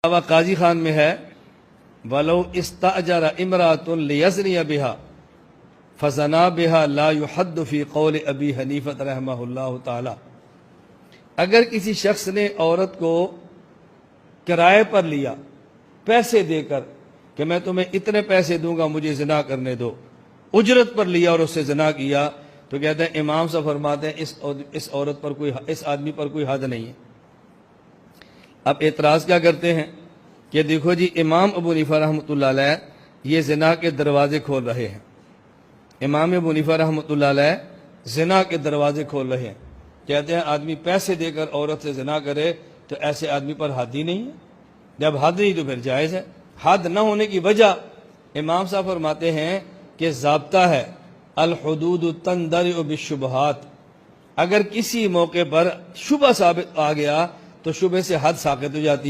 قاضی خان میں ہے وَلَوْ اسْتَأْجَرَ امْرَأَةٌ لِيَزْنِيَ بِهَا فَزَنَا بِهَا لَا يُحَدُّ فِي قَوْلِ ابی حنیفہ رحمہ اللہ تعالی۔ اگر کسی شخص نے عورت کو کرائے پر لیا پیسے دے کر کہ میں تمہیں اتنے پیسے دوں گا مجھے زنا کرنے دو، اجرت پر لیا اور اس سے زنا کیا، تو کہتے ہیں امام صاحب فرماتے ہیں اس عورت پر اس آدمی پر کوئی حد نہیں ہے۔ اب اعتراض کیا کرتے ہیں کہ دیکھو جی امام ابو حنیفہ رحمۃ اللہ علیہ یہ زنا کے دروازے کھول رہے ہیں، امام ابو حنیفہ رحمۃ اللہ علیہ زنا کے دروازے کھول رہے ہیں، کہتے ہیں آدمی پیسے دے کر عورت سے زنا کرے تو ایسے آدمی پر حد ہی نہیں ہے، جب حد نہیں تو پھر جائز ہے۔ حد نہ ہونے کی وجہ امام صاحب فرماتے ہیں کہ ضابطہ ہے الحدود تندرع بالشبہات، اگر کسی موقع پر شبہ ثابت آ گیا تو شبہ سے حد ساقط ہو جاتی ہے۔